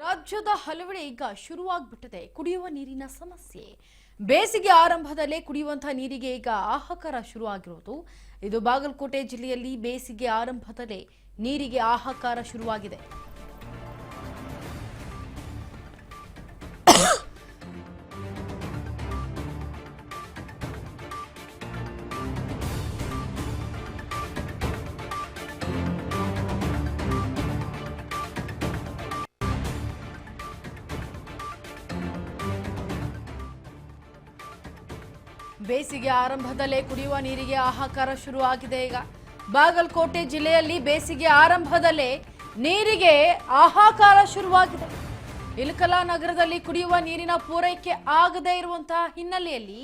ರಾಜ್ಯದ ಹಲವೆಡೆ ಈಗ ಶುರುವಾಗ್ಬಿಟ್ಟಿದೆ ಕುಡಿಯುವ ನೀರಿನ ಸಮಸ್ಯೆ. ಬೇಸಿಗೆ ಆರಂಭದಲ್ಲೇ ಕುಡಿಯುವಂತಹ ನೀರಿಗೆ ಈಗ ಹಾಹಾಕಾರ ಶುರುವಾಗಿರೋದು. ಇದು ಬಾಗಲಕೋಟೆ ಜಿಲ್ಲೆಯಲ್ಲಿ ಬೇಸಿಗೆ ಆರಂಭದಲ್ಲೇ ನೀರಿಗೆ ಹಾಹಾಕಾರ ಶುರುವಾಗಿದೆ. ಬೇಸಿಗೆ ಆರಂಭದಲ್ಲೇ ಕುಡಿಯುವ ನೀರಿಗೆ ಹಾಹಾಕಾರ ಶುರುವಾಗಿದೆ. ಈಗ ಬಾಗಲಕೋಟೆ ಜಿಲ್ಲೆಯಲ್ಲಿ ಬೇಸಿಗೆ ಆರಂಭದಲ್ಲೇ ನೀರಿಗೆ ಹಾಹಾಕಾರ ಶುರುವಾಗಿದೆ. ಇಲಕಲ ನಗರದಲ್ಲಿ ಕುಡಿಯುವ ನೀರಿನ ಪೂರೈಕೆ ಆಗದೇ ಇರುವಂತಹ ಹಿನ್ನೆಲೆಯಲ್ಲಿ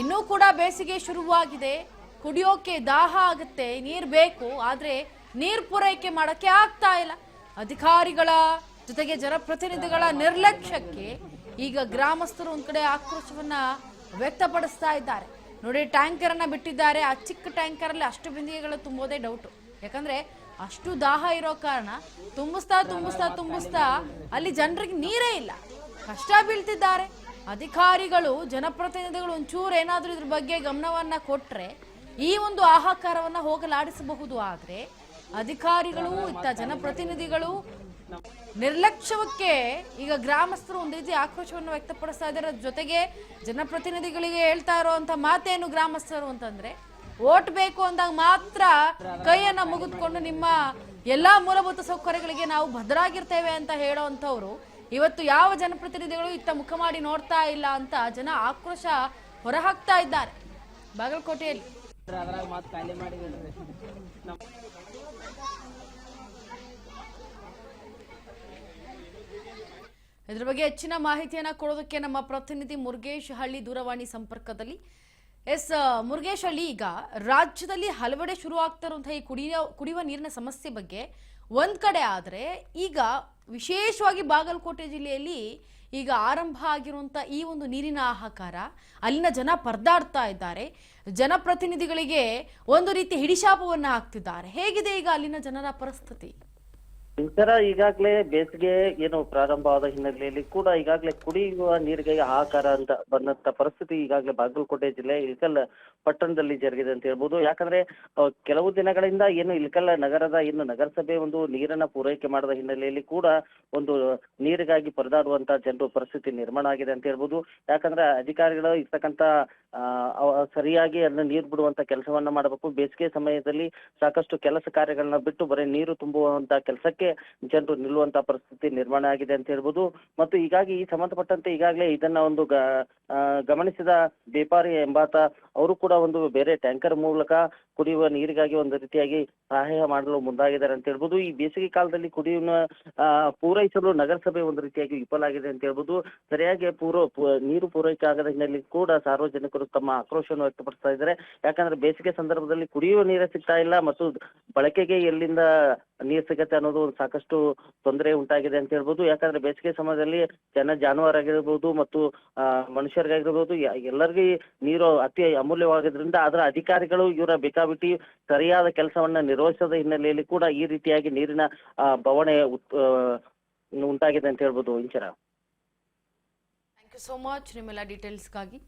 ಇನ್ನೂ ಕೂಡ ಬೇಸಿಗೆ ಶುರುವಾಗಿದೆ. ಕುಡಿಯೋಕೆ ದಾಹ ಆಗುತ್ತೆ, ನೀರು ಬೇಕು, ಆದ್ರೆ ನೀರು ಪೂರೈಕೆ ಮಾಡಕ್ಕೆ ಆಗ್ತಾ ಇಲ್ಲ. ಅಧಿಕಾರಿಗಳ ಜೊತೆಗೆ ಜನಪ್ರತಿನಿಧಿಗಳ ನಿರ್ಲಕ್ಷ್ಯಕ್ಕೆ ಈಗ ಗ್ರಾಮಸ್ಥರು ಒಂದ್ ಕಡೆ ಆಕ್ರೋಶವನ್ನ ವ್ಯಕ್ತಪಡಿಸ್ತಾ ಇದ್ದಾರೆ. ನೋಡಿ, ಟ್ಯಾಂಕರ್ ಅನ್ನ ಬಿಟ್ಟಿದ್ದಾರೆ. ಆ ಚಿಕ್ಕ ಟ್ಯಾಂಕರ್ ಅಲ್ಲಿ ಅಷ್ಟು ಬಿಂದಿಗೆಗಳು ತುಂಬೋದೇ ಡೌಟ್. ಯಾಕಂದ್ರೆ ಅಷ್ಟು ದಾಹ ಇರೋ ಕಾರಣ ತುಂಬಿಸ್ತಾ ಅಲ್ಲಿ ಜನರಿಗೆ ನೀರೇ ಇಲ್ಲ, ಕಷ್ಟ ಬೀಳ್ತಿದ್ದಾರೆ. ಅಧಿಕಾರಿಗಳು ಜನಪ್ರತಿನಿಧಿಗಳು ಒಂಚೂರು ಏನಾದ್ರೂ ಇದ್ರ ಬಗ್ಗೆ ಗಮನವನ್ನ ಕೊಟ್ರೆ ಈ ಒಂದು ಹಾಹಾಕಾರವನ್ನ ಹೋಗಲಾಡಿಸಬಹುದು. ಆದ್ರೆ ಅಧಿಕಾರಿಗಳು ಇತ್ತ ಜನಪ್ರತಿನಿಧಿಗಳು ನಿರ್ಲಕ್ಷ್ಯಕ್ಕೆ ಈಗ ಗ್ರಾಮಸ್ಥರು ಒಂದು ರೀತಿ ಆಕ್ರೋಶವನ್ನು ವ್ಯಕ್ತಪಡಿಸ್ತಾ ಇದ್ದಾರೆ. ಜೊತೆಗೆ ಜನಪ್ರತಿನಿಧಿಗಳಿಗೆ ಹೇಳ್ತಾ ಇರುವಂತ ಮಾತೇನು ಗ್ರಾಮಸ್ಥರು ಅಂತಂದ್ರೆ, ವೋಟ್ ಬೇಕು ಅಂದಾಗ ಮಾತ್ರ ಕೈಯನ್ನ ಮುಗಿದುಕೊಂಡು ನಿಮ್ಮ ಎಲ್ಲಾ ಮೂಲಭೂತ ಸೌಕರ್ಯಗಳಿಗೆ ನಾವು ಭದ್ರಾಗಿರ್ತೇವೆ ಅಂತ ಹೇಳೋವಂಥವ್ರು ಇವತ್ತು ಯಾವ ಜನಪ್ರತಿನಿಧಿಗಳು ಇತ್ತ ಮುಖ ಮಾಡಿ ನೋಡ್ತಾ ಇಲ್ಲ ಅಂತ ಜನ ಆಕ್ರೋಶ ಹೊರಹಾಕ್ತಾ ಇದ್ದಾರೆ ಬಾಗಲಕೋಟೆಯಲ್ಲಿ. ಇದರ ಬಗ್ಗೆ ಹೆಚ್ಚಿನ ಮಾಹಿತಿಯನ್ನ ಕೊಡೋದಕ್ಕೆ ನಮ್ಮ ಪ್ರತಿನಿಧಿ ಮುರುಗೇಶ್ ಹಳ್ಳಿ ದೂರವಾಣಿ ಸಂಪರ್ಕದಲ್ಲಿ. ಮುರುಗೇಶ್ ಹಳ್ಳಿ, ಈಗ ರಾಜ್ಯದಲ್ಲಿ ಹಲವೆಡೆ ಶುರು ಆಗ್ತಾ ಇರುವಂತಹ ಈ ಕುಡಿಯುವ ನೀರಿನ ಸಮಸ್ಯೆ ಬಗ್ಗೆ ಒಂದ್ ಕಡೆ ಆದ್ರೆ, ಈಗ ವಿಶೇಷವಾಗಿ ಬಾಗಲಕೋಟೆ ಜಿಲ್ಲೆಯಲ್ಲಿ ಈಗ ಆರಂಭ ಆಗಿರುವಂತ ಈ ಒಂದು ನೀರಿನ ಹಾಹಾಕಾರ, ಅಲ್ಲಿನ ಜನ ಪರದಾಡ್ತಾ ಇದ್ದಾರೆ. ಜನಪ್ರತಿನಿಧಿಗಳಿಗೆ ಒಂದು ರೀತಿ ಹಿಡಿಶಾಪವನ್ನ ಹಾಕ್ತಿದ್ದಾರೆ. ಹೇಗಿದೆ ಈಗ ಅಲ್ಲಿನ ಜನರ ಪರಿಸ್ಥಿತಿ? ಸರ, ಈಗಾಗಲೇ ಬೇಸಿಗೆ ಏನು ಪ್ರಾರಂಭವಾದ ಹಿನ್ನೆಲೆಯಲ್ಲಿ ಕೂಡ ಈಗಾಗಲೇ ಕುಡಿಯುವ ನೀರಿಗೆ ಹಾಹಾಕಾರ ಅಂತ ಬಂದಂತ ಪರಿಸ್ಥಿತಿ ಈಗಾಗಲೇ ಬಾಗಲಕೋಟೆ ಜಿಲ್ಲೆ ಇಳಕಲ್ ಪಟ್ಟಣದಲ್ಲಿ ಜರುಗಿದೆ ಅಂತ ಹೇಳ್ಬೋದು. ಯಾಕಂದ್ರೆ ಕೆಲವು ದಿನಗಳಿಂದ ಏನು ಇಳಕಲ್ ನಗರದ ಏನು ನಗರಸಭೆ ಒಂದು ನೀರನ್ನ ಪೂರೈಕೆ ಮಾಡದ ಹಿನ್ನೆಲೆಯಲ್ಲಿ ಕೂಡ ಒಂದು ನೀರಿಗಾಗಿ ಪರದಾಡುವಂತ ಜನರು ಪರಿಸ್ಥಿತಿ ನಿರ್ಮಾಣ ಆಗಿದೆ ಅಂತ ಹೇಳ್ಬೋದು. ಯಾಕಂದ್ರೆ ಅಧಿಕಾರಿಗಳು ಇರ್ತಕ್ಕಂತ ಸರಿಯಾಗಿ ಅದನ್ನ ನೀರು ಬಿಡುವಂತ ಕೆಲಸವನ್ನ ಮಾಡಬೇಕು. ಬೇಸಿಗೆ ಸಮಯದಲ್ಲಿ ಸಾಕಷ್ಟು ಕೆಲಸ ಕಾರ್ಯಗಳನ್ನ ಬಿಟ್ಟು ಬರೀ ನೀರು ತುಂಬುವಂತ ಕೆಲಸಕ್ಕೆ ಜನರು ನಿಲ್ಲುವಂತ ಪರಿಸ್ಥಿತಿ ನಿರ್ಮಾಣ ಆಗಿದೆ ಅಂತ ಹೇಳ್ಬೋದು. ಮತ್ತು ಹೀಗಾಗಿ ಈ ಸಂಬಂಧಪಟ್ಟಂತೆ ಈಗಾಗಲೇ ಇದನ್ನ ಒಂದು ಗಮನಿಸಿದ ಬೇಪಾರಿ ಎಂಬಾತ ಅವರು ಕೂಡ ಒಂದು ಬೇರೆ ಟ್ಯಾಂಕರ್ ಮೂಲಕ ಕುಡಿಯುವ ನೀರಿಗಾಗಿ ಒಂದು ರೀತಿಯಾಗಿ ಸಹಾಯ ಮಾಡಲು ಮುಂದಾಗಿದ್ದಾರೆ ಅಂತ ಹೇಳ್ಬೋದು. ಈ ಬೇಸಿಗೆ ಕಾಲದಲ್ಲಿ ಕುಡಿಯುವ ಪೂರೈಸಲು ನಗರಸಭೆ ಒಂದು ರೀತಿಯಾಗಿ ವಿಫಲ ಆಗಿದೆ ಅಂತ ಹೇಳ್ಬೋದು. ಸರಿಯಾಗಿ ನೀರು ಪೂರೈಕೆ ಆಗದ ಹಿನ್ನೆಲೆಯಲ್ಲಿ ಕೂಡ ಸಾರ್ವಜನಿಕರು ತಮ್ಮ ಆಕ್ರೋಶವನ್ನು ವ್ಯಕ್ತಪಡಿಸ್ತಾ ಇದ್ದಾರೆ. ಯಾಕಂದ್ರೆ ಬೇಸಿಗೆ ಸಂದರ್ಭದಲ್ಲಿ ಕುಡಿಯುವ ನೀರೇ ಸಿಗ್ತಾ ಇಲ್ಲ ಮತ್ತು ಬಳಕೆಗೆ ಎಲ್ಲಿಂದ ನೀರು ಸಿಗತ್ತೆ ಅನ್ನೋದು ಸಾಕಷ್ಟು ತೊಂದರೆ ಉಂಟಾಗಿದೆ ಅಂತ ಹೇಳ್ಬೋದು. ಯಾಕಂದ್ರೆ ಬೇಸಿಗೆ ಸಮಯದಲ್ಲಿ ಜಾನುವಾರಾಗಿರ್ಬೋದು ಮತ್ತು ಮನುಷ್ಯರಿಗಾಗಿರ್ಬೋದು ಎಲ್ಲರಿಗೂ ನೀರು ಅತಿ ಅಮೂಲ್ಯವಾಗಿದ್ರಿಂದ ಅದರ ಅಧಿಕಾರಿಗಳು ಇವರ ಬೇಕಾಬಿಟ್ಟಿ ಸರಿಯಾದ ಕೆಲಸವನ್ನ ನಿರ್ವಹಿಸದ ಹಿನ್ನೆಲೆಯಲ್ಲಿ ಕೂಡ ಈ ರೀತಿಯಾಗಿ ನೀರಿನ ಬವಣೆ ಉಂಟಾಗಿದೆ ಅಂತ ಹೇಳ್ಬೋದು. Inchara, thank you so much ನಿಮ್ಮೆಲ್ಲ ಡೀಟೇಲ್ಸ್ಗಾಗಿ.